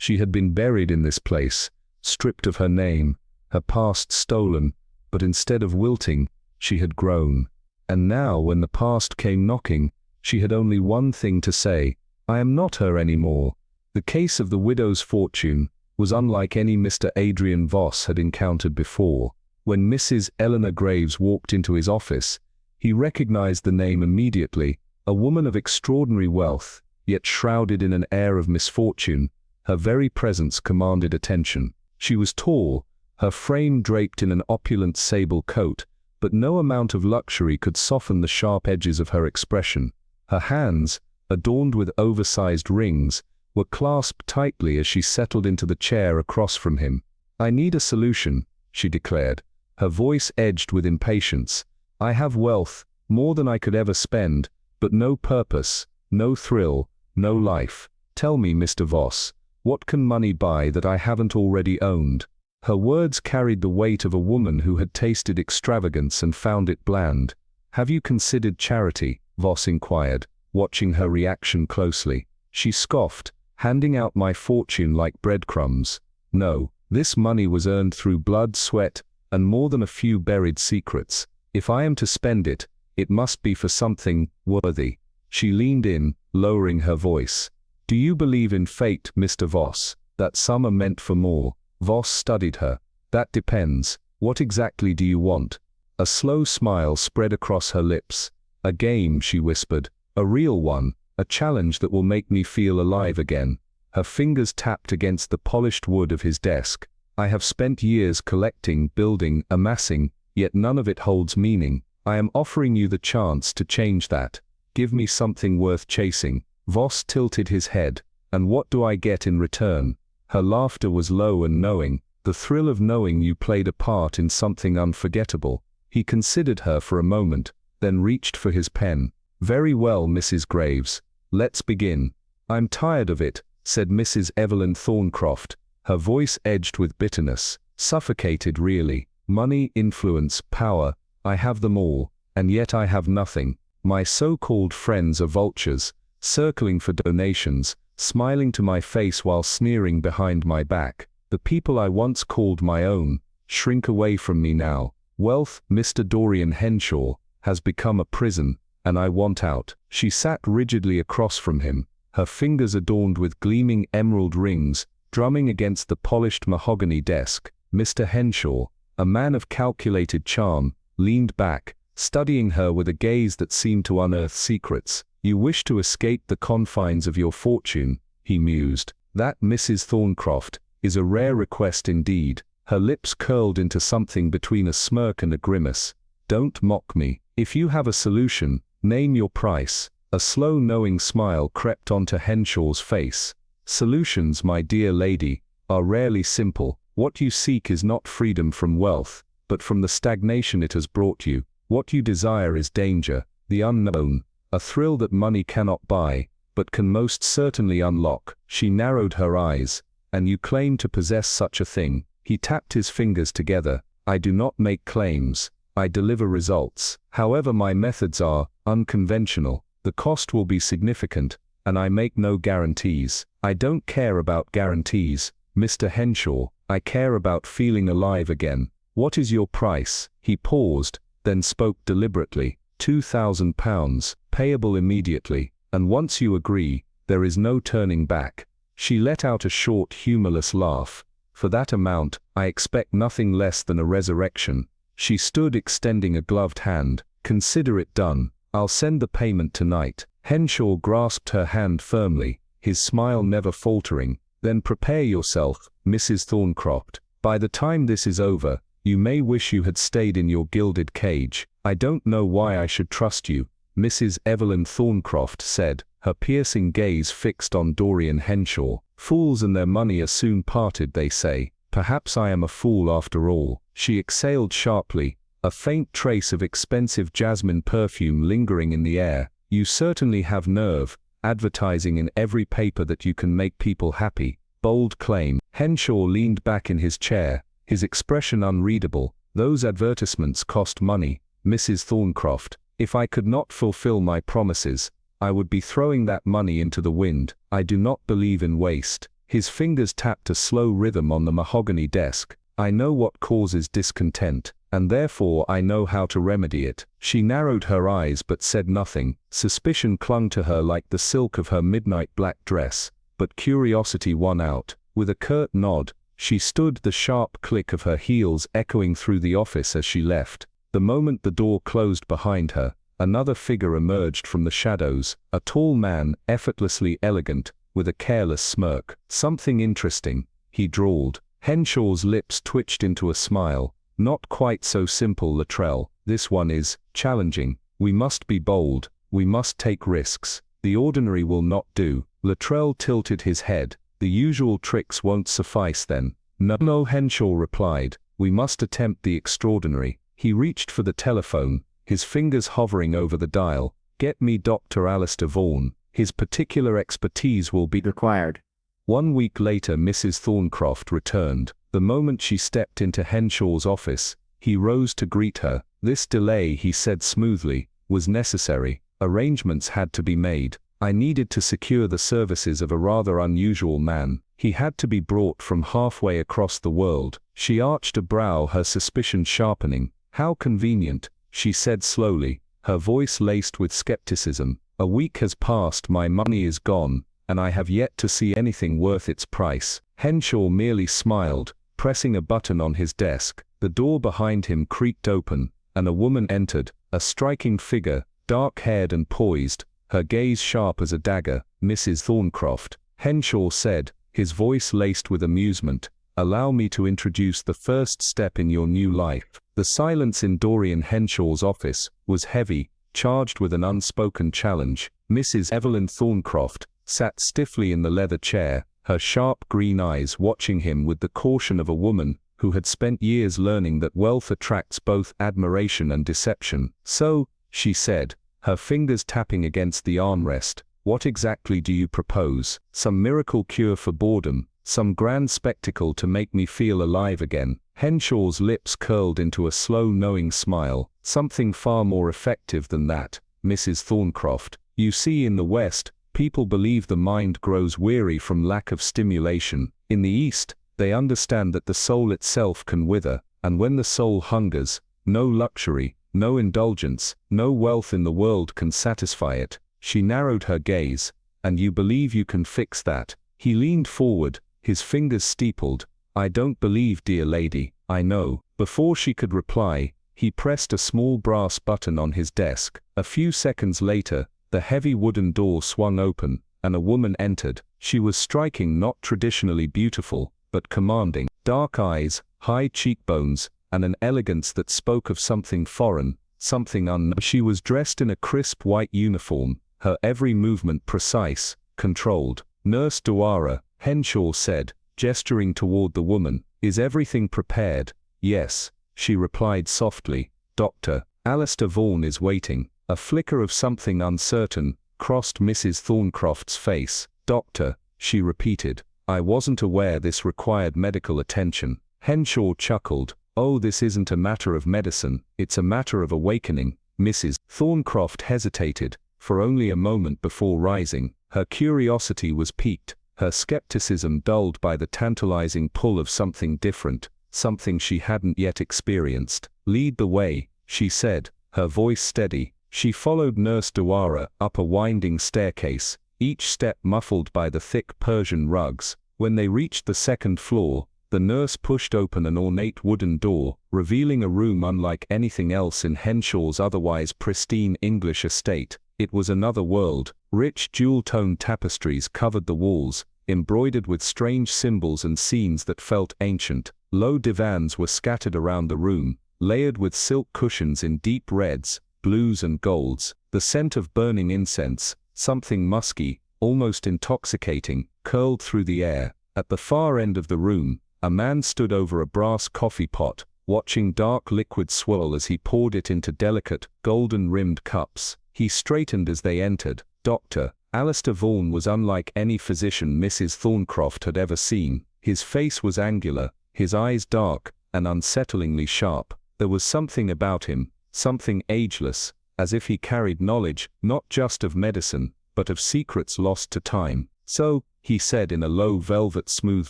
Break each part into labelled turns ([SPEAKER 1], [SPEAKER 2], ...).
[SPEAKER 1] She had been buried in this place, stripped of her name, her past stolen, but instead of wilting, she had grown. And now, when the past came knocking, she had only one thing to say: I am not her anymore. The case of the widow's fortune was unlike any Mr. Adrian Voss had encountered before. When Mrs. Eleanor Graves walked into his office, he recognized the name immediately, a woman of extraordinary wealth, yet shrouded in an air of misfortune. Her very presence commanded attention. She was tall, her frame draped in an opulent sable coat, but no amount of luxury could soften the sharp edges of her expression. Her hands, adorned with oversized rings, were clasped tightly as she settled into the chair across from him. I need a solution, she declared, her voice edged with impatience. I have wealth, more than I could ever spend, but no purpose, no thrill, no life. Tell me, Mr. Voss, what can money buy that I haven't already owned? Her words carried the weight of a woman who had tasted extravagance and found it bland. Have you considered charity? Voss inquired, watching her reaction closely. She scoffed, handing out my fortune like breadcrumbs. No, this money was earned through blood, sweat, and more than a few buried secrets. If I am to spend it, it must be for something worthy. She leaned in, lowering her voice. Do you believe in fate, Mr. Voss, that some are meant for more? Voss studied her. That depends. What exactly do you want? A slow smile spread across her lips. A game, she whispered. A real one. A challenge that will make me feel alive again. Her fingers tapped against the polished wood of his desk. I have spent years collecting, building, amassing, yet none of it holds meaning. I am offering you the chance to change that. Give me something worth chasing. Voss tilted his head. And what do I get in return? Her laughter was low and knowing, the thrill of knowing you played a part in something unforgettable. He considered her for a moment, then reached for his pen. Very well, Mrs. Graves. Let's begin. I'm tired of it, said Mrs. Evelyn Thorncroft, her voice edged with bitterness. Suffocated, really. Money, influence, power, I have them all, and yet I have nothing. My so-called friends are vultures, circling for donations, smiling to my face while sneering behind my back. The people I once called my own shrink away from me now. Wealth, Mr. Dorian Henshaw, has become a prison, and I want out. She sat rigidly across from him, her fingers adorned with gleaming emerald rings, drumming against the polished mahogany desk. Mr. Henshaw, a man of calculated charm, leaned back, studying her with a gaze that seemed to unearth secrets. You wish to escape the confines of your fortune, he mused. That, Mrs. Thorncroft, is a rare request indeed. Her lips curled into something between a smirk and a grimace. Don't mock me. If you have a solution, name your price. A slow knowing smile crept onto Henshaw's face. Solutions, my dear lady, are rarely simple. What you seek is not freedom from wealth, but from the stagnation it has brought you. What you desire is danger, the unknown, a thrill that money cannot buy, but can most certainly unlock. She narrowed her eyes. And you claim to possess such a thing. He tapped his fingers together. I do not make claims. I deliver results. However, my methods are unconventional. The cost will be significant, and I make no guarantees. I don't care about guarantees, Mr. Henshaw. I care about feeling alive again. What is your price? He paused, then spoke deliberately. £2,000, payable immediately, and once you agree, there is no turning back. She let out a short, humorless laugh. For that amount, I expect nothing less than a resurrection. She stood extending a gloved hand. Consider it done. I'll send the payment tonight. Henshaw grasped her hand firmly, his smile never faltering. Then prepare yourself, Mrs. Thorncroft. By the time this is over, you may wish you had stayed in your gilded cage. I don't know why I should trust you, Mrs. Evelyn Thorncroft said, her piercing gaze fixed on Dorian Henshaw. Fools and their money are soon parted, they say. Perhaps I am a fool after all. She exhaled sharply, a faint trace of expensive jasmine perfume lingering in the air. You certainly have nerve, advertising in every paper that you can make people happy. Bold claim. Henshaw leaned back in his chair, his expression unreadable. Those advertisements cost money, Mrs. Thorncroft. If I could not fulfill my promises, I would be throwing that money into the wind. I do not believe in waste. His fingers tapped a slow rhythm on the mahogany desk. I know what causes discontent, and therefore I know how to remedy it. She narrowed her eyes but said nothing. Suspicion clung to her like the silk of her midnight black dress, but curiosity won out. With a curt nod, she stood, the sharp click of her heels echoing through the office as she left. The moment the door closed behind her, another figure emerged from the shadows, a tall man, effortlessly elegant, with a careless smirk. "Something interesting," he drawled. Henshaw's lips twitched into a smile. "Not quite so simple, Luttrell. This one is challenging. We must be bold. We must take risks. The ordinary will not do." Luttrell tilted his head. "The usual tricks won't suffice then." No, Henshaw replied. "We must attempt the extraordinary." He reached for the telephone, his fingers hovering over the dial. "Get me Dr. Alistair Vaughan. His particular expertise will be required." 1 week later, Mrs. Thorncroft returned. The moment she stepped into Henshaw's office, he rose to greet her. "This delay," he said smoothly, "was necessary. Arrangements had to be made. I needed to secure the services of a rather unusual man. He had to be brought from halfway across the world." She arched a brow, her suspicion sharpening. "How convenient," she said slowly, her voice laced with skepticism. "A week has passed, my money is gone, and I have yet to see anything worth its price." Henshaw merely smiled, pressing a button on his desk. The door behind him creaked open, and a woman entered, a striking figure, dark-haired and poised, her gaze sharp as a dagger. "Mrs. Thorncroft," Henshaw said, his voice laced with amusement, "allow me to introduce the first step in your new life." The silence in Dorian Henshaw's office was heavy, charged with an unspoken challenge. Mrs. Evelyn Thorncroft sat stiffly in the leather chair, her sharp green eyes watching him with the caution of a woman who had spent years learning that wealth attracts both admiration and deception. "So," she said, her fingers tapping against the armrest, "what exactly do you propose? Some miracle cure for boredom? Some grand spectacle to make me feel alive again?" Henshaw's lips curled into a slow, knowing smile. "Something far more effective than that, Mrs. Thorncroft. You see, in the West, people believe the mind grows weary from lack of stimulation. In the East, they understand that the soul itself can wither, and when the soul hungers, no luxury, no indulgence, no wealth in the world can satisfy it." She narrowed her gaze. "And you believe you can fix that?" He leaned forward, his fingers steepled. "I don't believe, dear lady, I know." Before she could reply, he pressed a small brass button on his desk. A few seconds later, the heavy wooden door swung open, and a woman entered. She was striking, not traditionally beautiful, but commanding. Dark eyes, high cheekbones, and an elegance that spoke of something foreign, something unknown. She was dressed in a crisp white uniform, her every movement precise, controlled. "Nurse Doara," Henshaw said, gesturing toward the woman. "Is everything prepared?" "Yes," she replied softly. "Dr. Alistair Vaughan is waiting." A flicker of something uncertain crossed Mrs. Thorncroft's face. "Doctor," she repeated. "I wasn't aware this required medical attention." Henshaw chuckled. "Oh, this isn't a matter of medicine, it's a matter of awakening." Mrs. Thorncroft hesitated, for only a moment before rising. Her curiosity was piqued, her skepticism dulled by the tantalizing pull of something different, something she hadn't yet experienced. "Lead the way," she said, her voice steady. She followed Nurse Doara up a winding staircase, each step muffled by the thick Persian rugs. When they reached the second floor, the nurse pushed open an ornate wooden door, revealing a room unlike anything else in Henshaw's otherwise pristine English estate. It was another world. Rich jewel-toned tapestries covered the walls, embroidered with strange symbols and scenes that felt ancient. Low divans were scattered around the room, layered with silk cushions in deep reds, blues and golds. The scent of burning incense, something musky, almost intoxicating, curled through the air. At the far end of the room, a man stood over a brass coffee pot, watching dark liquid swirl as he poured it into delicate, golden-rimmed cups. He straightened as they entered. Dr. Alistair Vaughan was unlike any physician Mrs. Thorncroft had ever seen. His face was angular, his eyes dark and unsettlingly sharp. There was something about him, something ageless, as if he carried knowledge, not just of medicine, but of secrets lost to time. "So," he said in a low velvet smooth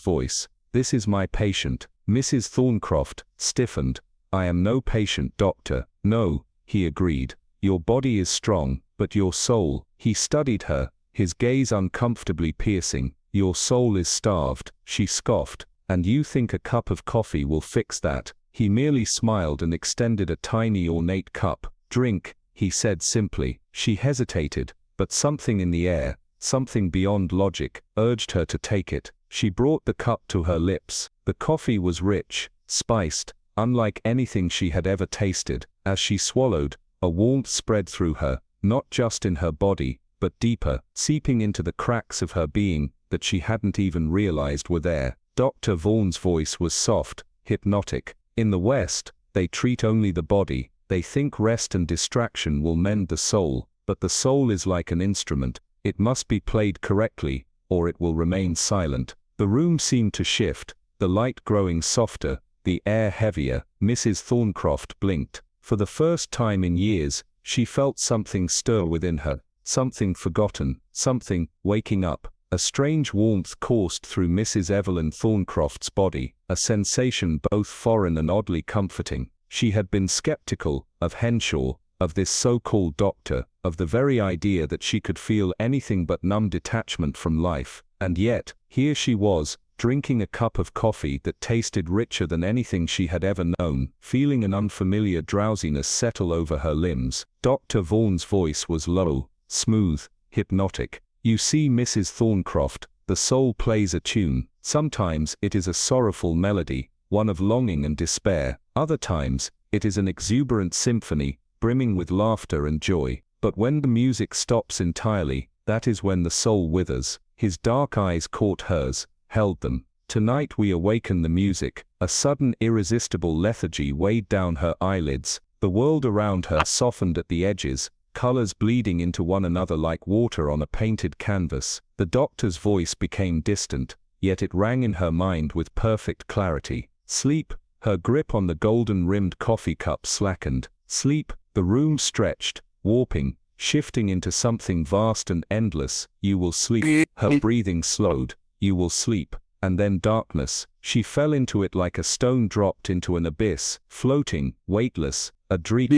[SPEAKER 1] voice. "This is my patient." Mrs. Thorncroft stiffened. "I am no patient, doctor." "No," he agreed. "Your body is strong, but your soul—" He studied her, his gaze uncomfortably piercing. "Your soul is starved," she scoffed. "And you think a cup of coffee will fix that?" He merely smiled and extended a tiny ornate cup. "Drink," he said simply. She hesitated, but something in the air, something beyond logic, urged her to take it. She brought the cup to her lips. The coffee was rich, spiced, unlike anything she had ever tasted. As she swallowed, a warmth spread through her, not just in her body, but deeper, seeping into the cracks of her being that she hadn't even realized were there. Dr. Vaughan's voice was soft, hypnotic. "In the West, they treat only the body. They think rest and distraction will mend the soul, but the soul is like an instrument. It must be played correctly, or it will remain silent." The room seemed to shift, the light growing softer, the air heavier. Mrs. Thorncroft blinked. For the first time in years, she felt something stir within her, something forgotten, something waking up. A strange warmth coursed through Mrs. Evelyn Thorncroft's body, a sensation both foreign and oddly comforting. She had been skeptical of Henshaw, of this so-called doctor, of the very idea that she could feel anything but numb detachment from life. And yet, here she was, drinking a cup of coffee that tasted richer than anything she had ever known, feeling an unfamiliar drowsiness settle over her limbs. Dr. Vaughan's voice was low, smooth, hypnotic. "You see, Mrs. Thorncroft, the soul plays a tune. Sometimes it is a sorrowful melody, one of longing and despair. Other times, it is an exuberant symphony, brimming with laughter and joy. But when the music stops entirely, that is when the soul withers." His dark eyes caught hers, held them. "Tonight we awaken the music." A sudden irresistible lethargy weighed down her eyelids. The world around her softened at the edges, colors bleeding into one another like water on a painted canvas. The doctor's voice became distant, yet it rang in her mind with perfect clarity. "Sleep." Her grip on the golden-rimmed coffee cup slackened. "Sleep." The room stretched, warping, shifting into something vast and endless. "You will sleep." Her breathing slowed. "You will sleep." And then darkness. She fell into it like a stone dropped into an abyss, floating, weightless. A dream,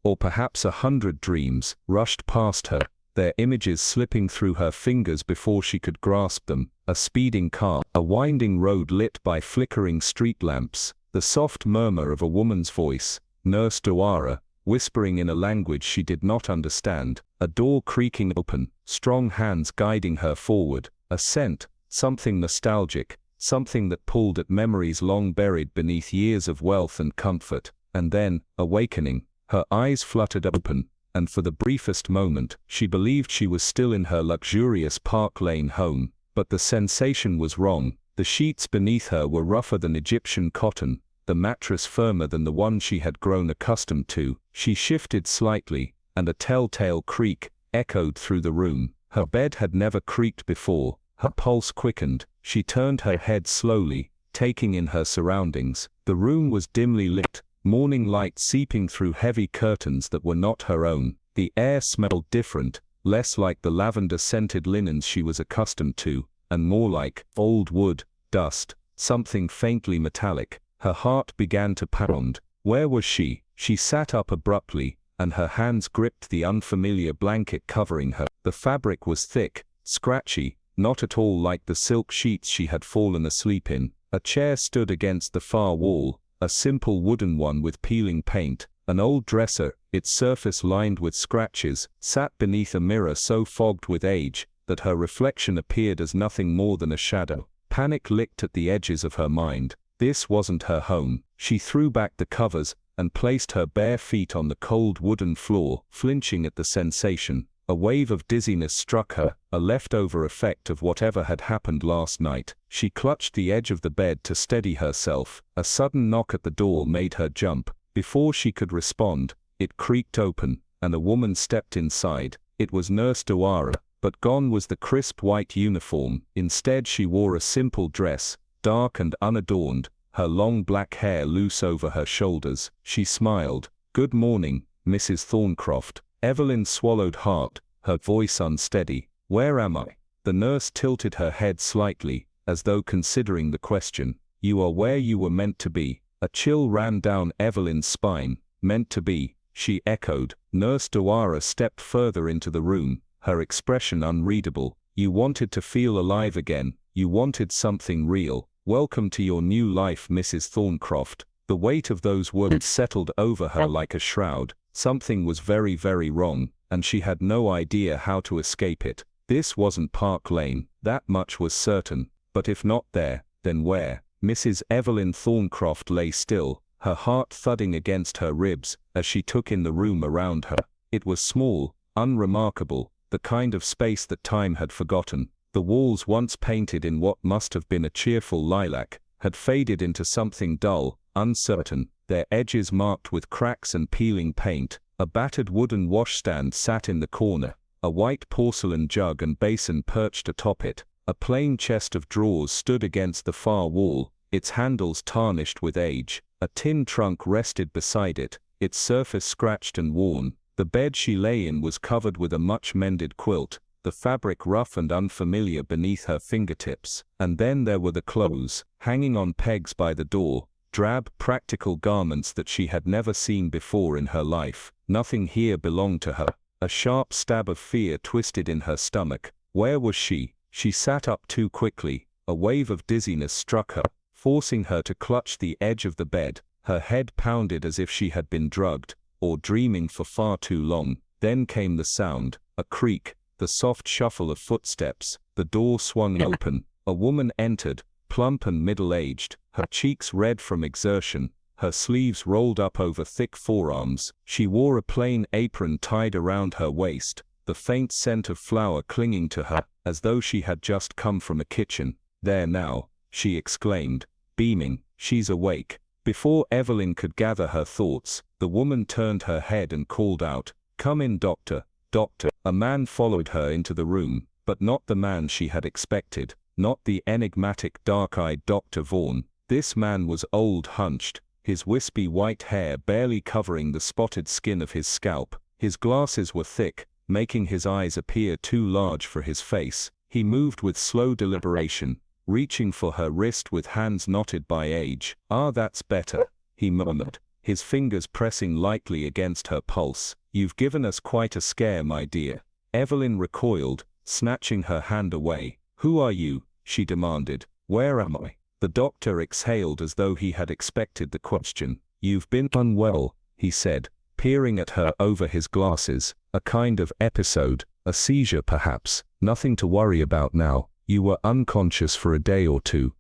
[SPEAKER 1] or perhaps 100 dreams, rushed past her, their images slipping through her fingers before she could grasp them. A speeding car, a winding road lit by flickering street lamps, the soft murmur of a woman's voice, Nurse Doara, whispering in a language she did not understand, a door creaking open, strong hands guiding her forward, a scent, something nostalgic, something that pulled at memories long buried beneath years of wealth and comfort. And then, awakening, her eyes fluttered open, and for the briefest moment, she believed she was still in her luxurious Park Lane home. But the sensation was wrong. The sheets beneath her were rougher than Egyptian cotton, the mattress firmer than the one she had grown accustomed to. She shifted slightly, and a telltale creak echoed through the room. Her bed had never creaked before. Her pulse quickened. She turned her head slowly, taking in her surroundings. The room was dimly lit, morning light seeping through heavy curtains that were not her own. The air smelled different, less like the lavender-scented linens she was accustomed to, and more like old wood, dust, something faintly metallic. Her heart began to pound. Where was she? She sat up abruptly, and her hands gripped the unfamiliar blanket covering her. The fabric was thick, scratchy, not at all like the silk sheets she had fallen asleep in. A chair stood against the far wall, a simple wooden one with peeling paint. An old dresser, its surface lined with scratches, sat beneath a mirror so fogged with age that her reflection appeared as nothing more than a shadow. Panic licked at the edges of her mind. This wasn't her home. She threw back the covers and placed her bare feet on the cold wooden floor, flinching at the sensation. A wave of dizziness struck her, a leftover effect of whatever had happened last night. She clutched the edge of the bed to steady herself. A sudden knock at the door made her jump. Before she could respond, it creaked open, and a woman stepped inside. It was Nurse Doara, but gone was the crisp white uniform. Instead she wore a simple dress, dark and unadorned, her long black hair loose over her shoulders. She smiled. "Good morning, Mrs. Thorncroft." Evelyn swallowed hard, her voice unsteady. "Where am I?" The nurse tilted her head slightly, as though considering the question. You are where you were meant to be. A chill ran down Evelyn's spine. Meant to be, she echoed. Nurse Dwara stepped further into the room, her expression unreadable. You wanted to feel alive again. You wanted something real. Welcome to your new life, Mrs. Thorncroft. The weight of those words settled over her like a shroud. Something was very, very wrong, and she had no idea how to escape it. This wasn't Park Lane, that much was certain. But if not there, then where? Mrs. Evelyn Thorncroft lay still, her heart thudding against her ribs, as she took in the room around her. It was small, unremarkable, the kind of space that time had forgotten. The walls, once painted in what must have been a cheerful lilac, had faded into something dull, uncertain, their edges marked with cracks and peeling paint. A battered wooden washstand sat in the corner, a white porcelain jug and basin perched atop it. A plain chest of drawers stood against the far wall, its handles tarnished with age. A tin trunk rested beside it, its surface scratched and worn. The bed she lay in was covered with a much-mended quilt, the fabric rough and unfamiliar beneath her fingertips. And then there were the clothes, hanging on pegs by the door, drab, practical garments that she had never seen before in her life. Nothing here belonged to her. A sharp stab of fear twisted in her stomach. Where was she? She sat up too quickly. A wave of dizziness struck her, forcing her to clutch the edge of the bed. Her head pounded as if she had been drugged, or dreaming for far too long. Then came the sound, a creak, the soft shuffle of footsteps. The door swung open. A woman entered, plump and middle-aged, her cheeks red from exertion, her sleeves rolled up over thick forearms. She wore a plain apron tied around her waist, the faint scent of flour clinging to her, as though she had just come from a kitchen. There now, she exclaimed, beaming, she's awake. Before Evelyn could gather her thoughts, the woman turned her head and called out, "Come in, doctor, doctor." A man followed her into the room, but not the man she had expected, not the enigmatic dark-eyed Dr. Vaughan. This man was old, hunched, his wispy white hair barely covering the spotted skin of his scalp. His glasses were thick, making his eyes appear too large for his face. He moved with slow deliberation, reaching for her wrist with hands knotted by age. "Ah, that's better," he murmured, his fingers pressing lightly against her pulse. "You've given us quite a scare, my dear." Evelyn recoiled, snatching her hand away. "Who are you?" she demanded. "Where am I?" The doctor exhaled as though he had expected the question. "You've been unwell," he said, peering at her over his glasses. "A kind of episode, a seizure perhaps. Nothing to worry about now. You were unconscious for a day or two."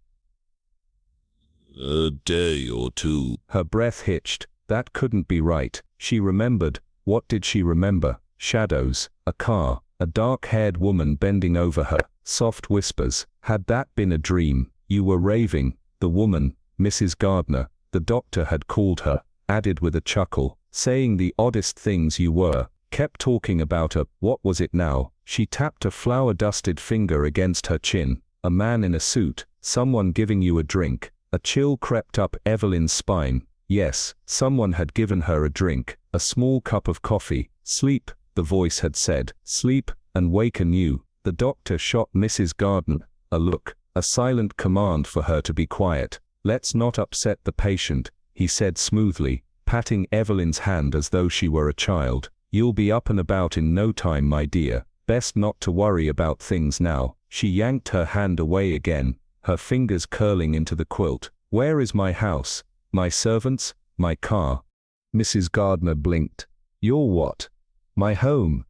[SPEAKER 1] "A day or two?" Her breath hitched. That couldn't be right. She remembered. What did she remember? Shadows, a car, a dark-haired woman bending over her, soft whispers. Had that been a dream? "You were raving." The woman, Mrs. Gardner, the doctor had called her, added with a chuckle, "saying the oddest things you were. Kept talking about what was it now?" She tapped a flour-dusted finger against her chin. "A man in a suit, someone giving you a drink." A chill crept up Evelyn's spine. Yes, someone had given her a drink, a small cup of coffee. "Sleep," the voice had said. "Sleep, and wake anew." The doctor shot Mrs. Gardner a look, a silent command for her to be quiet. "Let's not upset the patient," he said smoothly, patting Evelyn's hand as though she were a child. "You'll be up and about in no time, my dear. Best not to worry about things now." She yanked her hand away again, her fingers curling into the quilt. "Where is my house? My servants? My car?" Mrs. Gardner blinked. "Your what?" "My home.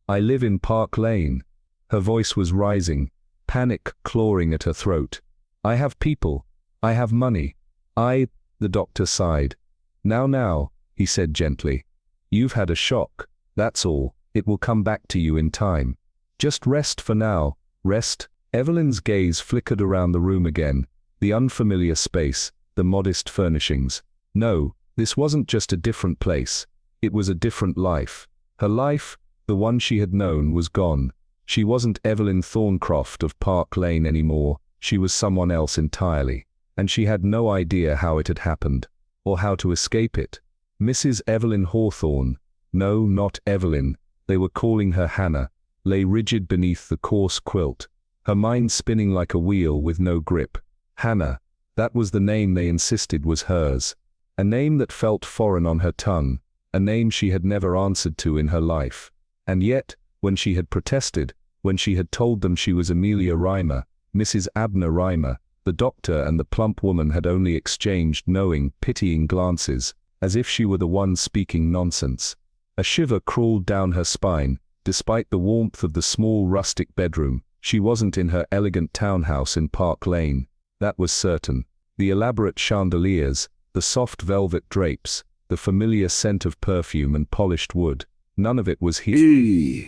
[SPEAKER 1] I live in Park Lane." Her voice was rising, panic clawing at her throat. "I have people. I have money. The doctor sighed. Now, he said gently. "You've had a shock. That's all. It will come back to you in time. Just rest for now. Rest." Evelyn's gaze flickered around the room again, the unfamiliar space, the modest furnishings. No, this wasn't just a different place. It was a different life. Her life, the one she had known, was gone. She wasn't Evelyn Thorncroft of Park Lane anymore. She was someone else entirely. And she had no idea how it had happened, or how to escape it. Mrs. Evelyn Hawthorne, no, not Evelyn, they were calling her Hannah, lay rigid beneath the coarse quilt, her mind spinning like a wheel with no grip. Hannah, that was the name they insisted was hers. A name that felt foreign on her tongue, a name she had never answered to in her life. And yet, when she had protested, when she had told them she was Amelia Rymer, Mrs. Abner Rymer, the doctor and the plump woman had only exchanged knowing, pitying glances, as if she were the one speaking nonsense. A shiver crawled down her spine. Despite the warmth of the small rustic bedroom, she wasn't in her elegant townhouse in Park Lane. That was certain. The elaborate chandeliers, the soft velvet drapes, the familiar scent of perfume and polished wood, none of it was here.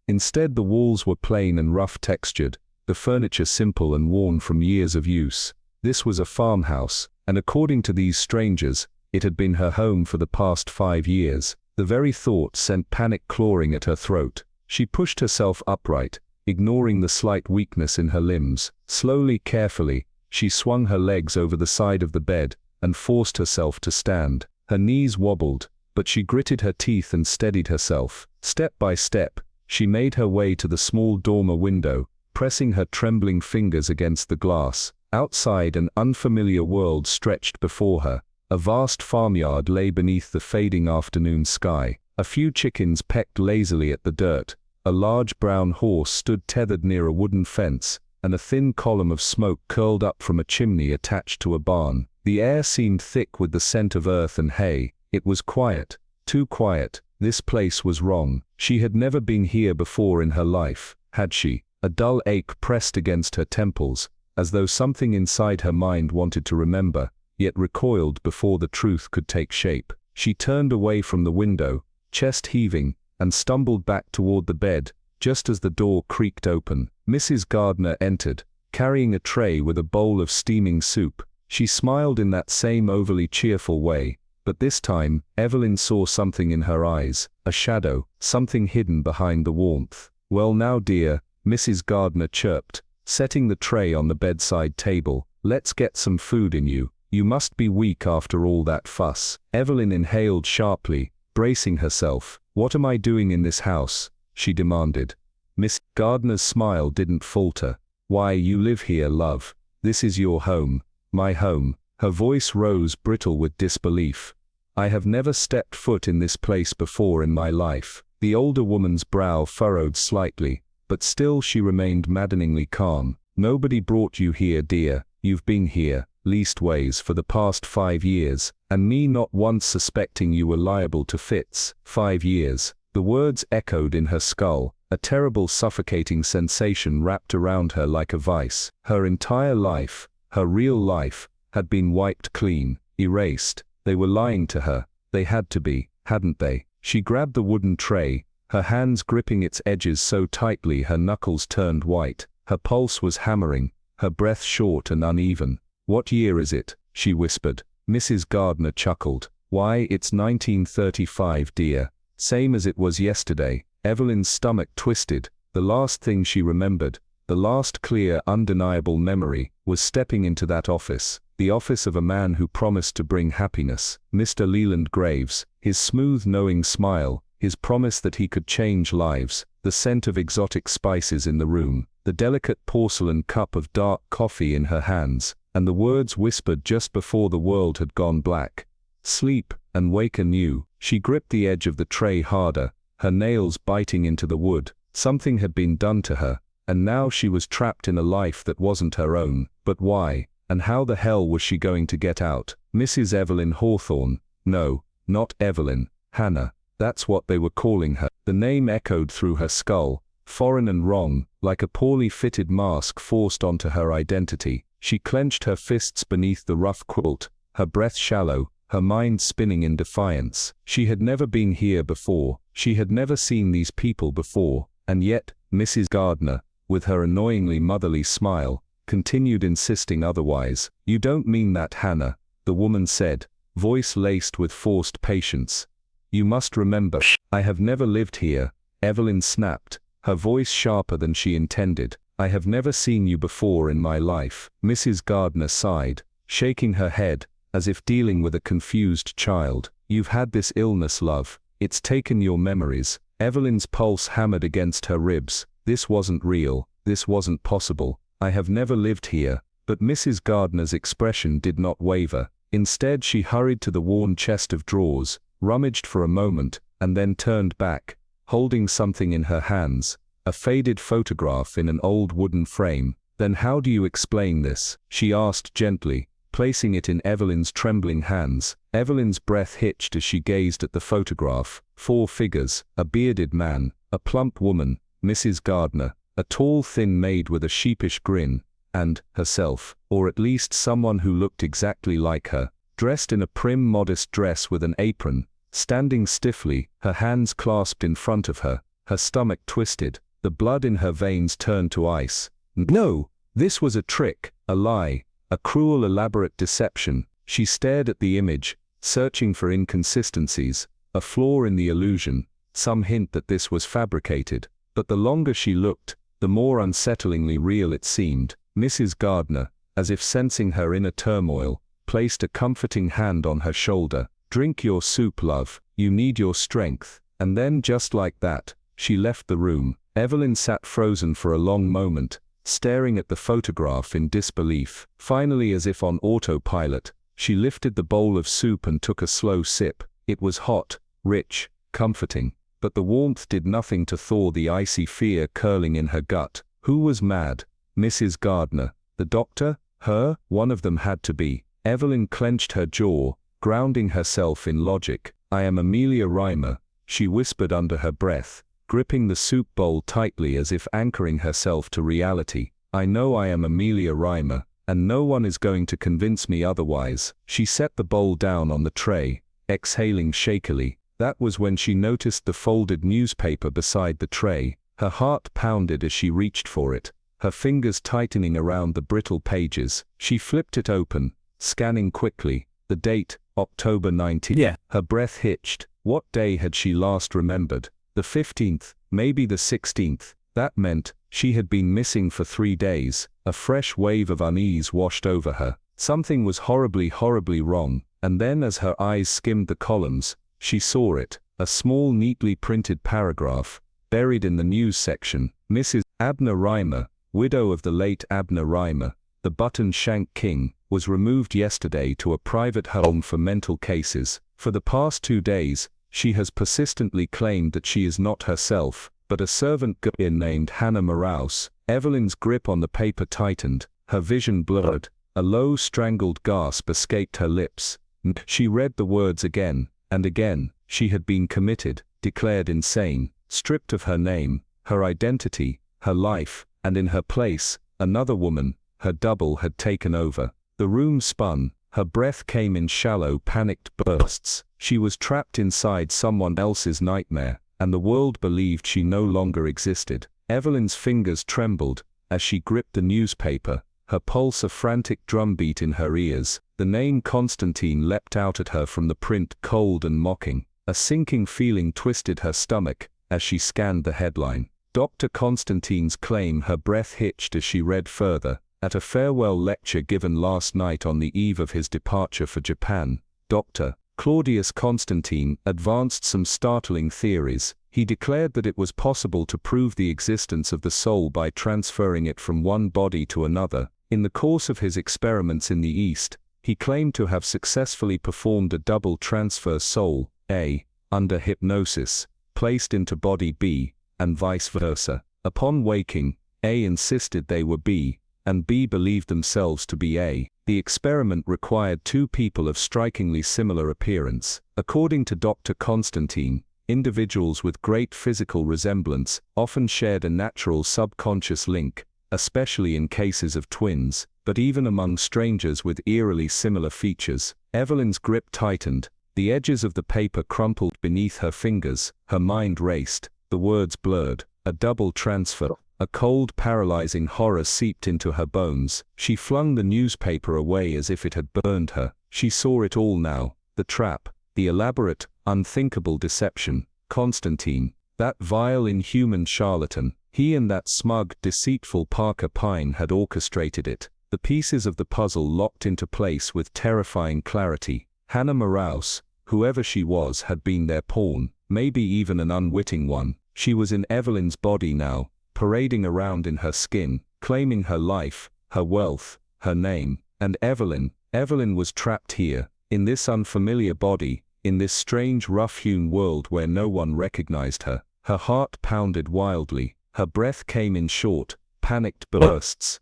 [SPEAKER 1] Instead, the walls were plain and rough-textured, the furniture simple and worn from years of use. This was a farmhouse, and according to these strangers, it had been her home for the past 5 years. The very thought sent panic clawing at her throat. She pushed herself upright, ignoring the slight weakness in her limbs. Slowly, carefully, she swung her legs over the side of the bed and forced herself to stand. Her knees wobbled, but she gritted her teeth and steadied herself. Step by step, she made her way to the small dormer window, pressing her trembling fingers against the glass. Outside, an unfamiliar world stretched before her. A vast farmyard lay beneath the fading afternoon sky. A few chickens pecked lazily at the dirt. A large brown horse stood tethered near a wooden fence, and a thin column of smoke curled up from a chimney attached to a barn. The air seemed thick with the scent of earth and hay. It was quiet, too quiet. This place was wrong. She had never been here before in her life, had she? A dull ache pressed against her temples, as though something inside her mind wanted to remember, yet recoiled before the truth could take shape. She turned away from the window, chest heaving, and stumbled back toward the bed, just as the door creaked open. Mrs. Gardner entered, carrying a tray with a bowl of steaming soup. She smiled in that same overly cheerful way, but this time, Evelyn saw something in her eyes, a shadow, something hidden behind the warmth. "Well now, dear," Mrs. Gardner chirped, setting the tray on the bedside table. "Let's get some food in you. You must be weak after all that fuss." Evelyn inhaled sharply, bracing herself. "What am I doing in this house?" she demanded. Miss Gardner's smile didn't falter. "Why, you live here, love. This is your home." "My home." Her voice rose brittle with disbelief. "I have never stepped foot in this place before in my life." The older woman's brow furrowed slightly, but still she remained maddeningly calm. "Nobody brought you here, dear. You've been here, leastways, for the past 5 years, and me not once suspecting you were liable to fits. 5 years. The words echoed in her skull. A terrible suffocating sensation wrapped around her like a vice. Her entire life, her real life, had been wiped clean, erased. They were lying to her. They had to be, hadn't they? She grabbed the wooden tray, her hands gripping its edges so tightly her knuckles turned white. Her pulse was hammering, her breath short and uneven. "What year is it?" she whispered. Mrs. Gardner chuckled. "Why, it's 1935, dear. Same as it was yesterday." Evelyn's stomach twisted. The last thing she remembered, the last clear, undeniable memory, was stepping into that office. The office of a man who promised to bring happiness. Mr. Leland Graves, his smooth knowing smile, his promise that he could change lives, the scent of exotic spices in the room, the delicate porcelain cup of dark coffee in her hands, and the words whispered just before the world had gone black. "Sleep and wake anew." She gripped the edge of the tray harder, her nails biting into the wood. Something had been done to her, and now she was trapped in a life that wasn't her own. But why? And how the hell was she going to get out? Mrs. Evelyn Hawthorne. No, not Evelyn. Hannah. That's what they were calling her. The name echoed through her skull, foreign and wrong, like a poorly fitted mask forced onto her identity. She clenched her fists beneath the rough quilt, her breath shallow, her mind spinning in defiance. She had never been here before. She had never seen these people before. And yet, Mrs. Gardner, with her annoyingly motherly smile, continued insisting otherwise. "You don't mean that, Hannah," the woman said, voice laced with forced patience. "You must remember, I have never lived here," Evelyn snapped, her voice sharper than she intended. "I have never seen you before in my life." Mrs. Gardner sighed, shaking her head, as if dealing with a confused child. "You've had this illness, love. It's taken your memories." Evelyn's pulse hammered against her ribs. This wasn't real. This wasn't possible. I have never lived here. But Mrs. Gardner's expression did not waver. Instead, she hurried to the worn chest of drawers, rummaged for a moment, and then turned back, holding something in her hands, a faded photograph in an old wooden frame. "Then how do you explain this?" she asked gently, placing it in Evelyn's trembling hands. Evelyn's breath hitched as she gazed at the photograph. 4 figures, a bearded man, a plump woman, Mrs. Gardner, a tall thin maid with a sheepish grin, and herself, or at least someone who looked exactly like her, dressed in a prim modest dress with an apron, standing stiffly, her hands clasped in front of her, her stomach twisted, the blood in her veins turned to ice. No, this was a trick, a lie, a cruel elaborate deception. She stared at the image, searching for inconsistencies, a flaw in the illusion, some hint that this was fabricated. But the longer she looked, the more unsettlingly real it seemed. Mrs. Gardner, as if sensing her inner turmoil, placed a comforting hand on her shoulder. "Drink your soup, love. You need your strength." And then, just like that, she left the room. Evelyn sat frozen for a long moment, staring at the photograph in disbelief. Finally, as if on autopilot, she lifted the bowl of soup and took a slow sip. It was hot, rich, comforting, but the warmth did nothing to thaw the icy fear curling in her gut. Who was mad? Mrs. Gardner, the doctor, her? One of them had to be. Evelyn clenched her jaw, grounding herself in logic. "I am Amelia Rymer," she whispered under her breath, gripping the soup bowl tightly as if anchoring herself to reality. "I know I am Amelia Rymer, and no one is going to convince me otherwise." She set the bowl down on the tray, exhaling shakily. That was when she noticed the folded newspaper beside the tray. Her heart pounded as she reached for it, her fingers tightening around the brittle pages. She flipped it open, scanning quickly. The date, October 19th.
[SPEAKER 2] Yeah.
[SPEAKER 1] Her breath hitched. What day had she last remembered? The 15th, maybe the 16th. That meant she had been missing for 3 days. A fresh wave of unease washed over her. Something was horribly, horribly wrong. And then, as her eyes skimmed the columns, she saw it. A small, neatly printed paragraph, buried in the news section. Mrs. Abner Rymer, widow of the late Abner Rymer, the button-shank king, was removed yesterday to a private home for mental cases. For the past 2 days, she has persistently claimed that she is not herself, but a servant girl named Hannah Morrouse. Evelyn's grip on the paper tightened, her vision blurred. A low, strangled gasp escaped her lips. She read the words again, and again. She had been committed, declared insane, stripped of her name, her identity, her life, and in her place, another woman, her double, had taken over. The room spun, her breath came in shallow, panicked bursts. She was trapped inside someone else's nightmare, and the world believed she no longer existed. Evelyn's fingers trembled as she gripped the newspaper, her pulse a frantic drumbeat in her ears. The name Constantine leapt out at her from the print, cold and mocking. A sinking feeling twisted her stomach as she scanned the headline. Dr. Constantine's claim. Her breath hitched as she read further. At a farewell lecture given last night on the eve of his departure for Japan, Dr. Claudius Constantine advanced some startling theories. He declared that it was possible to prove the existence of the soul by transferring it from one body to another. In the course of his experiments in the East, he claimed to have successfully performed a double transfer, soul A, under hypnosis, placed into body B, and vice versa. Upon waking, A insisted they were B, and B believed themselves to be A. The experiment required 2 people of strikingly similar appearance. According to Dr. Constantine, individuals with great physical resemblance often shared a natural subconscious link, especially in cases of twins, but even among strangers with eerily similar features. Evelyn's grip tightened, the edges of the paper crumpled beneath her fingers, her mind raced, the words blurred. A double transfer. A cold, paralyzing horror seeped into her bones. She flung the newspaper away as if it had burned her. She saw it all now. The trap, the elaborate, unthinkable deception. Constantine, that vile, inhuman charlatan. He and that smug, deceitful Parker Pyne had orchestrated it. The pieces of the puzzle locked into place with terrifying clarity. Hannah Morrouse, whoever she was, had been their pawn, maybe even an unwitting one. She was in Evelyn's body now, parading around in her skin, claiming her life, her wealth, her name. And Evelyn was trapped here, in this unfamiliar body, in this strange rough-hewn world where no one recognized her. Her heart pounded wildly, her breath came in short, panicked bursts.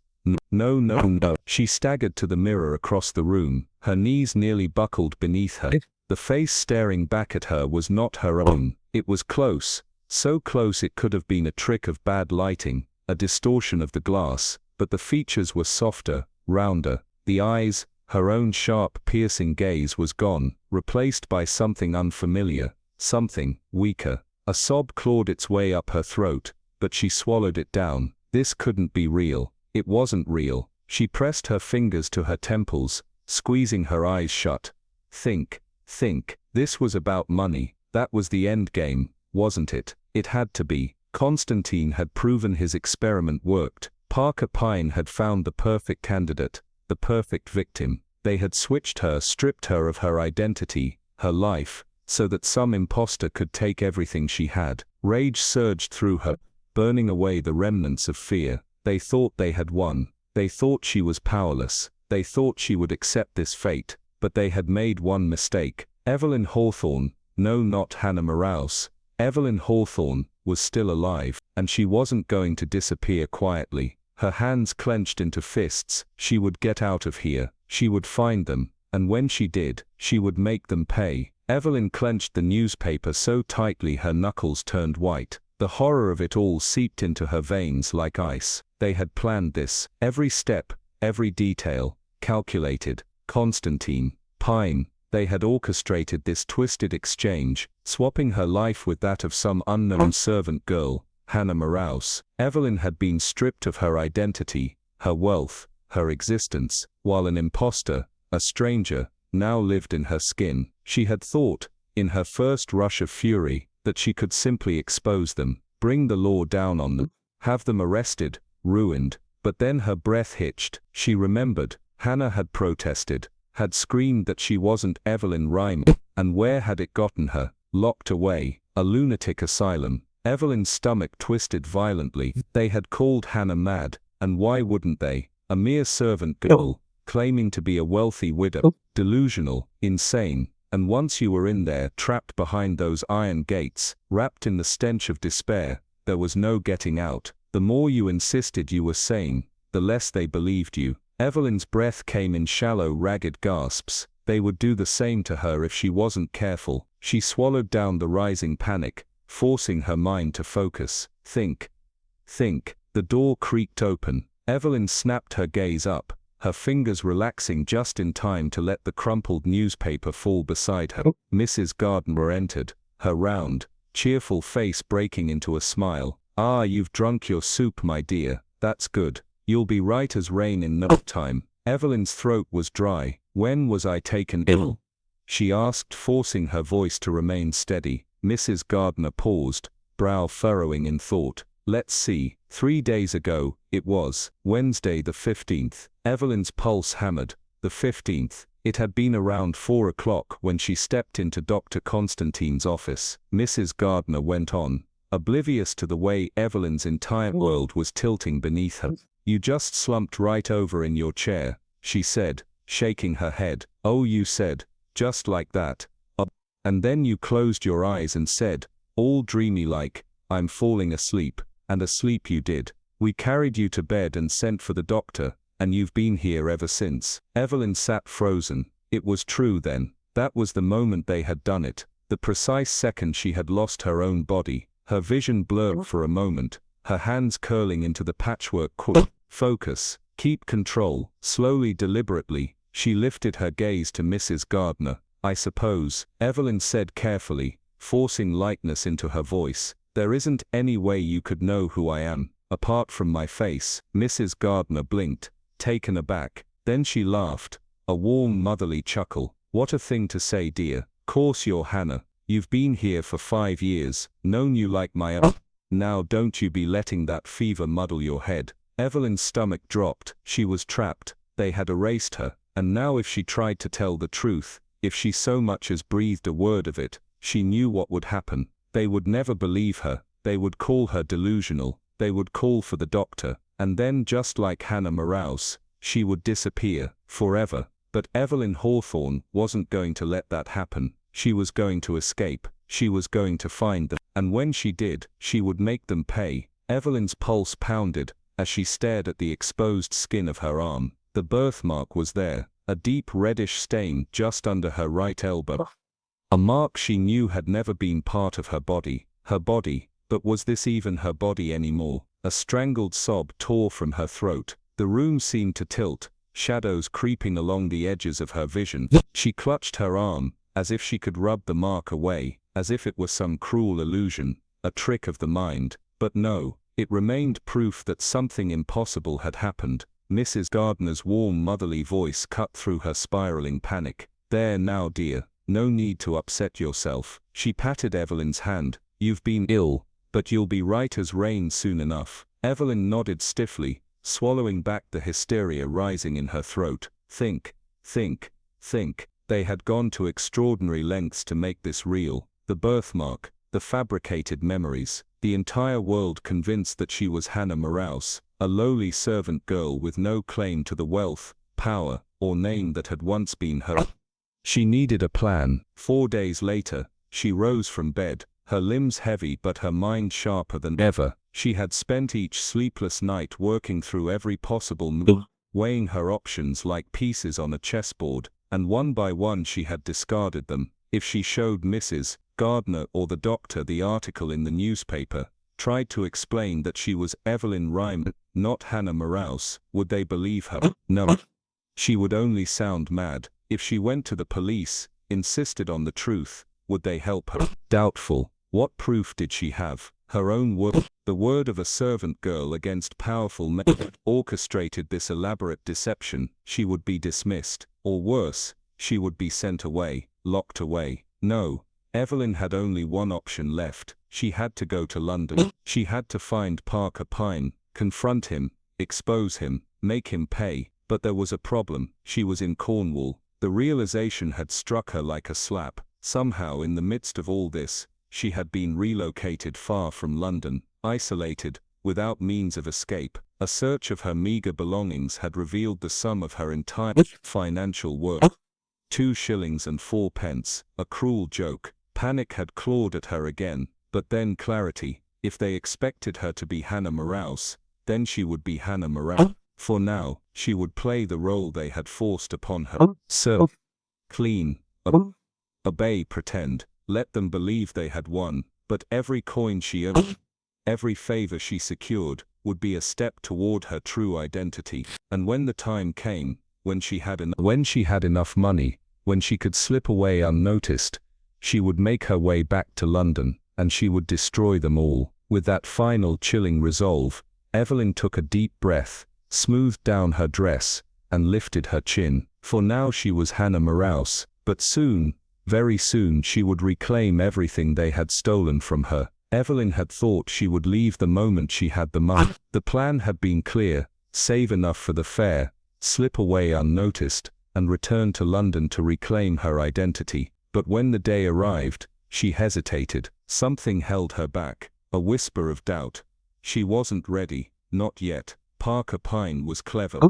[SPEAKER 1] No. She staggered to the mirror across the room, her knees nearly buckled beneath her. The face staring back at her was not her own. It was close, so close it could have been a trick of bad lighting, a distortion of the glass, but the features were softer, rounder. The eyes, her own sharp, piercing gaze was gone, replaced by something unfamiliar, something weaker. A sob clawed its way up her throat, but she swallowed it down. This couldn't be real. It wasn't real. She pressed her fingers to her temples, squeezing her eyes shut. Think. This was about money. That was the end game, wasn't it? It had to be. Constantine had proven his experiment worked. Parker Pyne had found the perfect candidate, the perfect victim. They had switched her, stripped her of her identity, her life, so that some imposter could take everything she had. Rage surged through her, burning away the remnants of fear. They thought they had won. They thought she was powerless. They thought she would accept this fate. But they had made one mistake. Evelyn Hawthorne, no, not Hannah Morehouse. Evelyn Hawthorne was still alive, and she wasn't going to disappear quietly. Her hands clenched into fists. She would get out of here. She would find them, and when she did, she would make them pay. Evelyn clenched the newspaper so tightly her knuckles turned white. The horror of it all seeped into her veins like ice. They had planned this. Every step, every detail, calculated. Constantine, Pyne, they had orchestrated this twisted exchange, swapping her life with that of some unknown servant girl, Hannah Morehouse. Evelyn had been stripped of her identity, her wealth, her existence, while an imposter, a stranger, now lived in her skin. She had thought, in her first rush of fury, that she could simply expose them, bring the law down on them, have them arrested, ruined. But then her breath hitched. She remembered. Hannah had protested, had screamed that she wasn't Evelyn Rymer, and where had it gotten her? Locked away, a lunatic asylum. Evelyn's stomach twisted violently. They had called Hannah mad, and why wouldn't they? A mere servant girl, claiming to be a wealthy widow, delusional, insane. And once you were in there, trapped behind those iron gates, wrapped in the stench of despair, there was no getting out. The more you insisted you were sane, the less they believed you. Evelyn's breath came in shallow, ragged gasps. They would do the same to her if she wasn't careful. She swallowed down the rising panic, forcing her mind to focus. Think. The door creaked open. Evelyn snapped her gaze up, her fingers relaxing just in time to let the crumpled newspaper fall beside her. Mrs. Gardner entered, her round, cheerful face breaking into a smile. "Ah, you've drunk your soup, my dear. That's good. You'll be right as rain in no time." Evelyn's throat was dry. "When was I taken ill?" she asked, forcing her voice to remain steady. Mrs. Gardner paused, brow furrowing in thought. "Let's see. 3 days ago, it was Wednesday the 15th. Evelyn's pulse hammered. The 15th. It had been around 4 o'clock when she stepped into Dr. Constantine's office. Mrs. Gardner went on, oblivious to the way Evelyn's entire world was tilting beneath her. "You just slumped right over in your chair," she said, shaking her head. "Oh, you said, just like that. And then you closed your eyes and said, all dreamy like, 'I'm falling asleep,' and asleep you did. We carried you to bed and sent for the doctor, and you've been here ever since." Evelyn sat frozen. It was true then. That was the moment they had done it. The precise second she had lost her own body. Her vision blurred for a moment, her hands curling into the patchwork quilt. Focus. Keep control. Slowly, deliberately, she lifted her gaze to Mrs. Gardner. "I suppose," Evelyn said carefully, forcing lightness into her voice, "there isn't any way you could know who I am, apart from my face." Mrs. Gardner blinked, taken aback. Then she laughed, a warm motherly chuckle. "What a thing to say, dear. Course you're Hannah. You've been here for 5 years, known you like my own. Now don't you be letting that fever muddle your head." Evelyn's stomach dropped. She was trapped. They had erased her. And now if she tried to tell the truth, if she so much as breathed a word of it, she knew what would happen. They would never believe her. They would call her delusional. they would call for the doctor, and then just like Hannah Morehouse, she would disappear, forever. But Evelyn Hawthorne wasn't going to let that happen. She was going to escape, she was going to find them, and when she did, she would make them pay. Evelyn's pulse pounded, as she stared at the exposed skin of her arm. The birthmark was there, a deep reddish stain just under her right elbow. A mark she knew had never been part of her body, but was this even her body anymore? A strangled sob tore from her throat. The room seemed to tilt, shadows creeping along the edges of her vision. She clutched her arm, as if she could rub the mark away, as if it were some cruel illusion, a trick of the mind. But no, it remained proof that something impossible had happened. Mrs. Gardner's warm motherly voice cut through her spiraling panic. "There now, dear, no need to upset yourself." She patted Evelyn's hand. "You've been ill, but you'll be right as rain soon enough." Evelyn nodded stiffly, swallowing back the hysteria rising in her throat. Think. They had gone to extraordinary lengths to make this real. The birthmark, the fabricated memories, the entire world convinced that she was Hannah Morehouse, a lowly servant girl with no claim to the wealth, power, or name that had once been her. She needed a plan. 4 days later, she rose from bed, her limbs heavy but her mind sharper than ever. She had spent each sleepless night working through every possible move, weighing her options like pieces on a chessboard, and one by one she had discarded them. If she showed Mrs. Gardner or the doctor the article in the newspaper, tried to explain that she was Evelyn Rymer, not Hannah Morehouse, would they believe her? No. She would only sound mad. If she went to the police, insisted on the truth, would they help her? Doubtful. What proof did she have? Her own word, the word of a servant girl against powerful men, orchestrated this elaborate deception. She would be dismissed, or worse, she would be sent away, locked away. No, Evelyn had only one option left. She had to go to London. She had to find Parker Pyne, confront him, expose him, make him pay. But there was a problem. She was in Cornwall. The realization had struck her like a slap. Somehow in the midst of all this, she had been relocated far from London, isolated, without means of escape. A search of her meager belongings had revealed the sum of her entire financial worth. 2 shillings and 4 pence, a cruel joke. Panic had clawed at her again, but then clarity. If they expected her to be Hannah Morehouse, then she would be Hannah Morehouse. For now, she would play the role they had forced upon her. Serve, clean, obey, pretend. Let them believe they had won, but every coin she earned, every favor she secured, would be a step toward her true identity. And when the time came, when she had enough money, when she could slip away unnoticed, she would make her way back to London, and she would destroy them all. With that final chilling resolve, Evelyn took a deep breath, smoothed down her dress, and lifted her chin. For now she was Hannah Morehouse, but soon, very soon, she would reclaim everything they had stolen from her. Evelyn had thought she would leave the moment she had the money. The plan had been clear: save enough for the fare, slip away unnoticed, and return to London to reclaim her identity. But when the day arrived, she hesitated. Something held her back, a whisper of doubt. She wasn't ready, not yet. Parker Pyne was clever.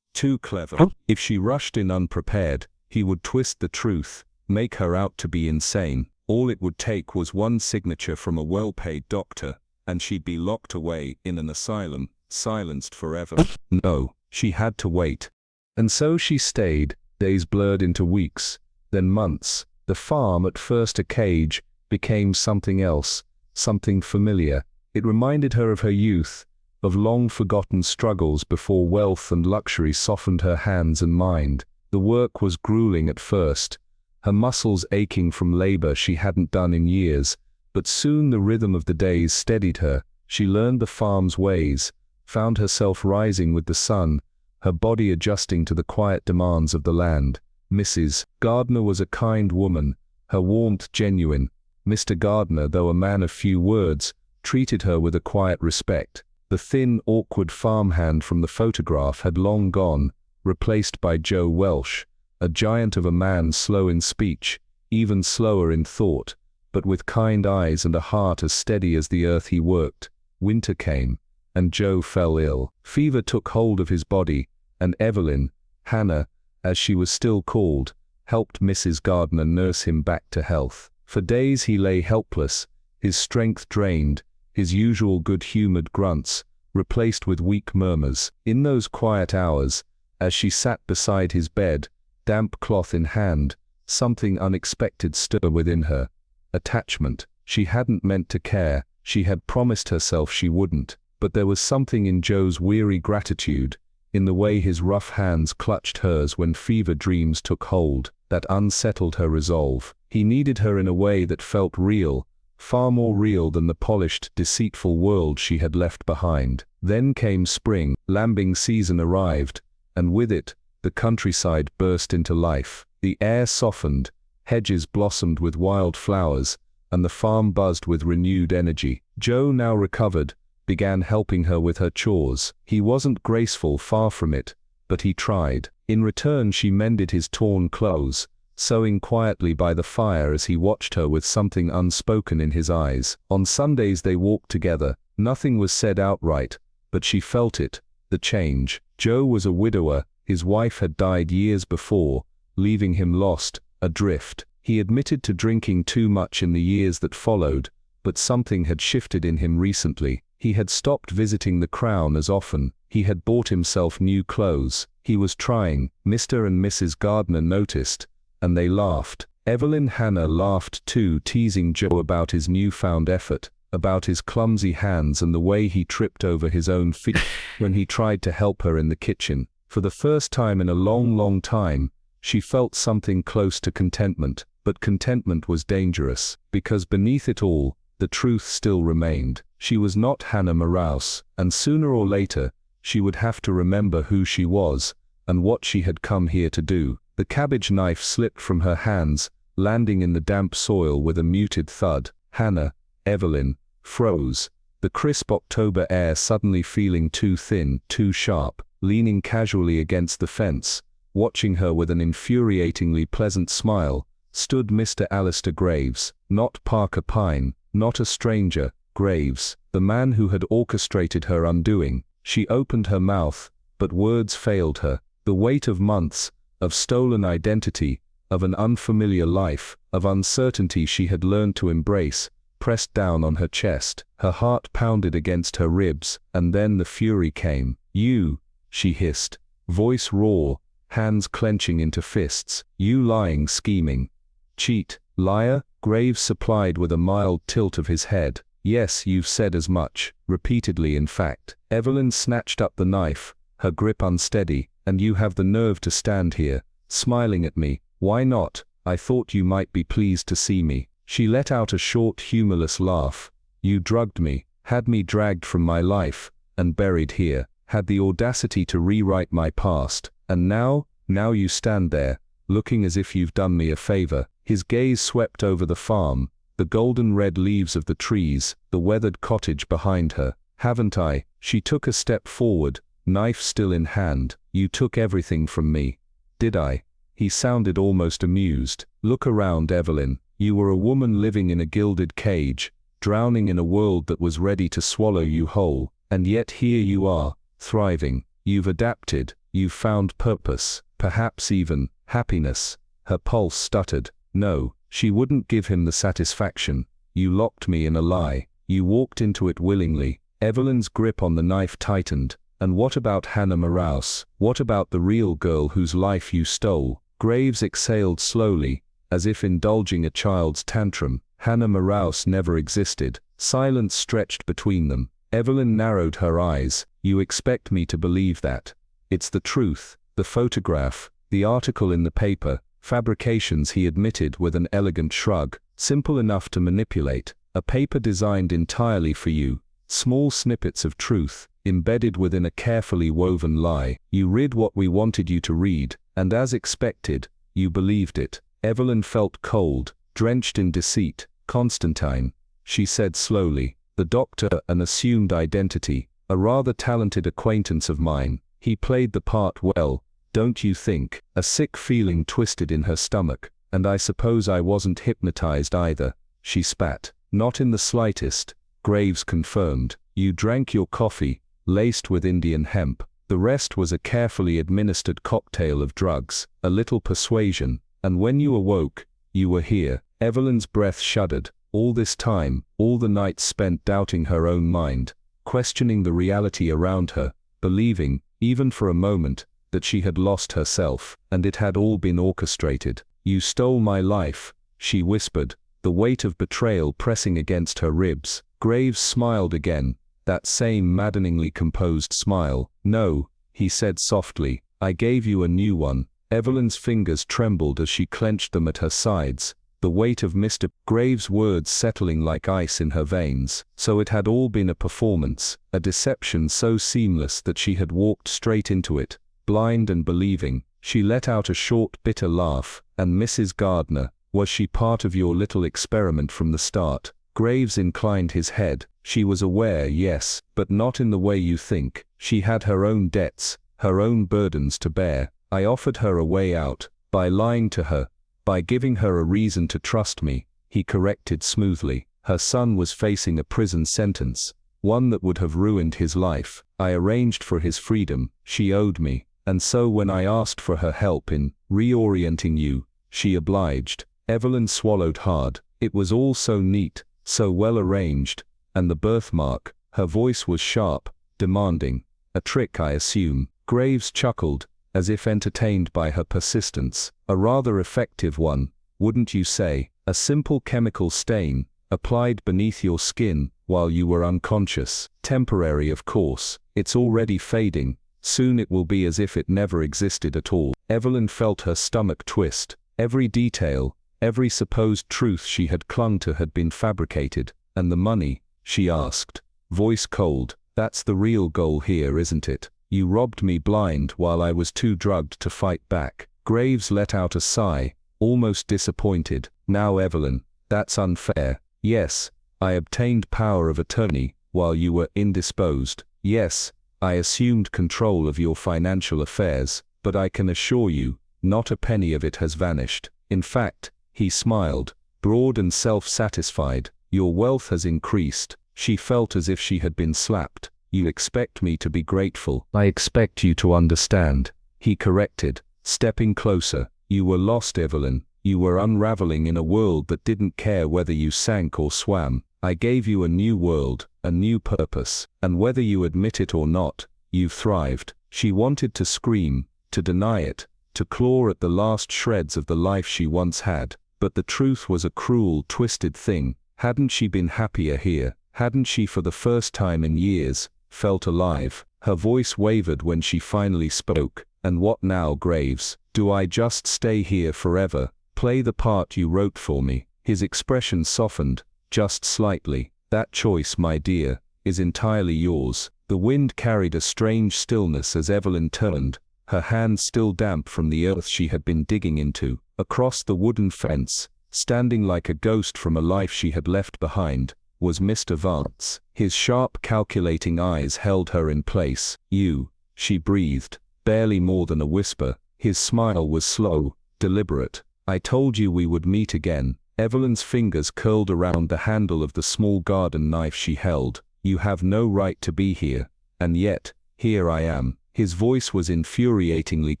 [SPEAKER 1] Too clever. If she rushed in unprepared, he would twist the truth, make her out to be insane. All it would take was one signature from a well-paid doctor, and she'd be locked away in an asylum, silenced forever. No, she had to wait. And so she stayed. Days blurred into weeks, then months. The farm, at first a cage, became something else, something familiar. It reminded her of her youth, of long-forgotten struggles before wealth and luxury softened her hands and mind. The work was grueling at first, her muscles aching from labor she hadn't done in years, but soon the rhythm of the days steadied her. She learned the farm's ways, found herself rising with the sun, her body adjusting to the quiet demands of the land. Mrs. Gardner was a kind woman, her warmth genuine. Mr. Gardner, though a man of few words, treated her with a quiet respect. The thin, awkward farmhand from the photograph had long gone, replaced by Joe Welsh, a giant of a man, slow in speech, even slower in thought, but with kind eyes and a heart as steady as the earth he worked. Winter came. and Joe fell ill. Fever took hold of his body, and Evelyn, Hannah, as she was still called, helped Mrs. Gardner nurse him back to health. For days he lay helpless, his strength drained, his usual good-humored grunts replaced with weak murmurs. In those quiet hours, as she sat beside his bed, damp cloth in hand, something unexpected stirred within her. Attachment. She hadn't meant to care, she had promised herself she wouldn't, but there was something in Joe's weary gratitude, in the way his rough hands clutched hers when fever dreams took hold, that unsettled her resolve. He needed her in a way that felt real, far more real than the polished, deceitful world she had left behind. Then came spring, lambing season arrived, and with it, the countryside burst into life. The air softened, hedges blossomed with wild flowers, and the farm buzzed with renewed energy. Joe, now recovered, began helping her with her chores. He wasn't graceful, far from it, but he tried. In return she mended his torn clothes, sewing quietly by the fire as he watched her with something unspoken in his eyes. On Sundays they walked together. Nothing was said outright, but she felt it, the change. Joe was a widower, his wife had died years before, leaving him lost, adrift. He admitted to drinking too much in the years that followed, but something had shifted in him recently. He had stopped visiting the Crown as often, he had bought himself new clothes, he was trying. Mr. and Mrs. Gardner noticed, and they laughed. Evelyn Hannah laughed too, teasing Joe about his newfound effort, about his clumsy hands and the way he tripped over his own feet when he tried to help her in the kitchen. For the first time in a long, long time, she felt something close to contentment, but contentment was dangerous, because beneath it all, the truth still remained. She was not Hannah Morehouse, and sooner or later, she would have to remember who she was, and what she had come here to do. The cabbage knife slipped from her hands, landing in the damp soil with a muted thud. Hannah, Evelyn, froze, the crisp October air suddenly feeling too thin, too sharp. Leaning casually against the fence, watching her with an infuriatingly pleasant smile, stood Mr. Alistair Graves, not Parker Pyne, not a stranger, Graves, the man who had orchestrated her undoing. She opened her mouth, but words failed her. The weight of months, of stolen identity, of an unfamiliar life, of uncertainty she had learned to embrace, pressed down on her chest. Her heart pounded against her ribs, and then the fury came. "You," she hissed, voice raw, hands clenching into fists. "You lying, scheming cheat, liar?" Graves supplied with a mild tilt of his head. "Yes, you've said as much, repeatedly in fact." Evelyn snatched up the knife, her grip unsteady. "And you have the nerve to stand here, smiling at me. Why not? I thought you might be pleased to see me." She let out a short, humorless laugh. "You drugged me, had me dragged from my life, and buried here. Had the audacity to rewrite my past, and now you stand there, looking as if you've done me a favor." His gaze swept over the farm, the golden red leaves of the trees, the weathered cottage behind her. "Haven't I?" She took a step forward, knife still in hand. "You took everything from me." "Did I?" He sounded almost amused. "Look around, Evelyn. You were a woman living in a gilded cage, drowning in a world that was ready to swallow you whole, and yet here you are, thriving. You've adapted, you've found purpose, perhaps even happiness." Her pulse stuttered. No, she wouldn't give him the satisfaction. "You locked me in a lie. You walked into it willingly." Evelyn's grip on the knife tightened. "And what about Hannah Morehouse? What about the real girl whose life you stole?" Graves exhaled slowly, as if indulging a child's tantrum. "Hannah Morehouse never existed." Silence stretched between them. Evelyn narrowed her eyes. "You expect me to believe that? It's the truth. The photograph, the article in the paper, fabrications," he admitted with an elegant shrug. "Simple enough to manipulate. A paper designed entirely for you. Small snippets of truth, embedded within a carefully woven lie. You read what we wanted you to read, and as expected, you believed it." Evelyn felt cold, drenched in deceit. "Constantine," she said slowly, "the doctor, an assumed identity, a rather talented acquaintance of mine. He played the part well, don't you think?" A sick feeling twisted in her stomach. "And I suppose I wasn't hypnotized either," she spat. "Not in the slightest," Graves confirmed. "You drank your coffee, laced with Indian hemp. The rest was a carefully administered cocktail of drugs, a little persuasion, and when you awoke, you were here. Evelyn's breath shuddered. All this time, all the nights spent doubting her own mind, questioning the reality around her, believing, even for a moment, that she had lost herself, and it had all been orchestrated. "You stole my life," she whispered, the weight of betrayal pressing against her ribs. Graves smiled again, that same maddeningly composed smile. "No," he said softly, "I gave you a new one." Evelyn's fingers trembled as she clenched them at her sides, the weight of Mr. Graves' words settling like ice in her veins. So it had all been a performance, a deception so seamless that she had walked straight into it, blind and believing. She let out a short, bitter laugh. "And Mrs. Gardner, was she part of your little experiment from the start?" Graves inclined his head. "She was aware, yes, but not in the way you think. She had her own debts, her own burdens to bear. I offered her a way out, by lying to her, by giving her a reason to trust me," he corrected smoothly. Her son was facing a prison sentence, one that would have ruined his life. I arranged for his freedom. She owed me, and so when I asked for her help in reorienting you, she obliged. Evelyn swallowed hard. It was all so neat, so well arranged, and the birthmark, her voice was sharp, demanding. "A trick, I assume." Graves chuckled, as if entertained by her persistence. "A rather effective one, wouldn't you say? A simple chemical stain, applied beneath your skin while you were unconscious. Temporary, of course. It's already fading. Soon it will be as if it never existed at all." Evelyn felt her stomach twist. Every detail, every supposed truth she had clung to had been fabricated. "And the money?" she asked, voice cold. "That's the real goal here, isn't it? You robbed me blind while I was too drugged to fight back." Graves let out a sigh, almost disappointed. "Now Evelyn, that's unfair. Yes, I obtained power of attorney while you were indisposed. Yes, I assumed control of your financial affairs, but I can assure you, not a penny of it has vanished. In fact," he smiled, broad and self-satisfied, "your wealth has increased." She felt as if she had been slapped. "You expect me to be grateful." "I expect you to understand," he corrected, stepping closer. "You were lost, Evelyn. You were unraveling in a world that didn't care whether you sank or swam. I gave you a new world, a new purpose, and whether you admit it or not, you've thrived." She wanted to scream, to deny it, to claw at the last shreds of the life she once had, but the truth was a cruel, twisted thing. Hadn't she been happier here? Hadn't she, for the first time in years, felt alive? Her voice wavered when she finally spoke. "And what now, Graves? Do I just stay here forever, play the part you wrote for me?" His expression softened, just slightly. "That choice, my dear, is entirely yours." The wind carried a strange stillness as Evelyn turned, her hands still damp from the earth she had been digging into. Across the wooden fence, standing like a ghost from a life she had left behind, was Mr. Vance. His sharp, calculating eyes held her in place. "You," she breathed, barely more than a whisper. His smile was slow, deliberate. "I told you we would meet again." Evelyn's fingers curled around the handle of the small garden knife she held. "You have no right to be here, and yet, here I am." His voice was infuriatingly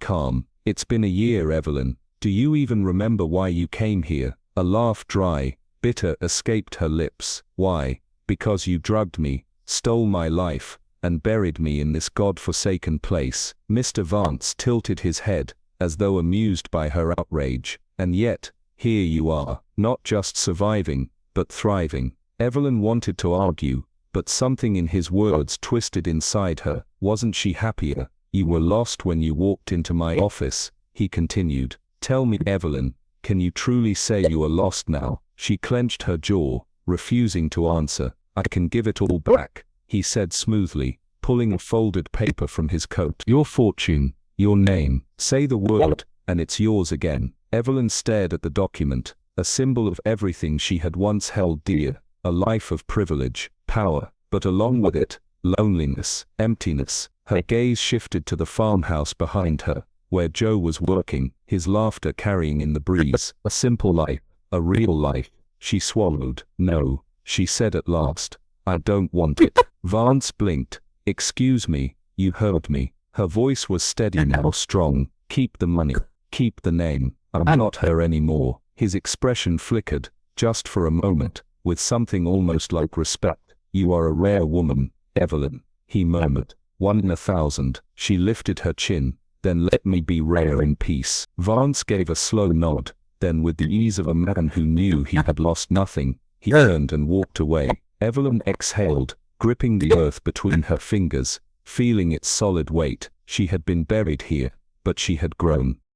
[SPEAKER 1] calm. "It's been a year, Evelyn. Do you even remember why you came here?" A laugh, dry, bitter, escaped her lips. "Why? Because you drugged me, stole my life, and buried me in this God-forsaken place." Mr. Vance tilted his head, as though amused by her outrage. "And yet, here you are, not just surviving, but thriving." Evelyn wanted to argue, but something in his words twisted inside her. Wasn't she happier? "You were lost when you walked into my office," he continued. "Tell me, Evelyn, can you truly say you are lost now?" She clenched her jaw, refusing to answer. "I can give it all back," he said smoothly, pulling a folded paper from his coat. "Your fortune, your name. Say the word, and it's yours again." Evelyn stared at the document, a symbol of everything she had once held dear, a life of privilege, power, but along with it, loneliness, emptiness. Her gaze shifted to the farmhouse behind her, where Joe was working, his laughter carrying in the breeze. "A simple life, a real life." She swallowed. "No," she said at last. "I don't want it." Vance blinked, Excuse me, you heard me. Her voice was steady now, strong. Keep the money. Keep the name. I'm not her anymore. His expression flickered, just for a moment, with something almost like respect. You are a rare woman, Evelyn, he murmured. 1 in 1,000. She lifted her chin. Then let me be rare in peace. Vance gave a slow nod. Then with the ease of a man who knew he had lost nothing, he turned and walked away. Evelyn exhaled, gripping the earth between her fingers, feeling its solid weight. She had been buried here, but she had grown.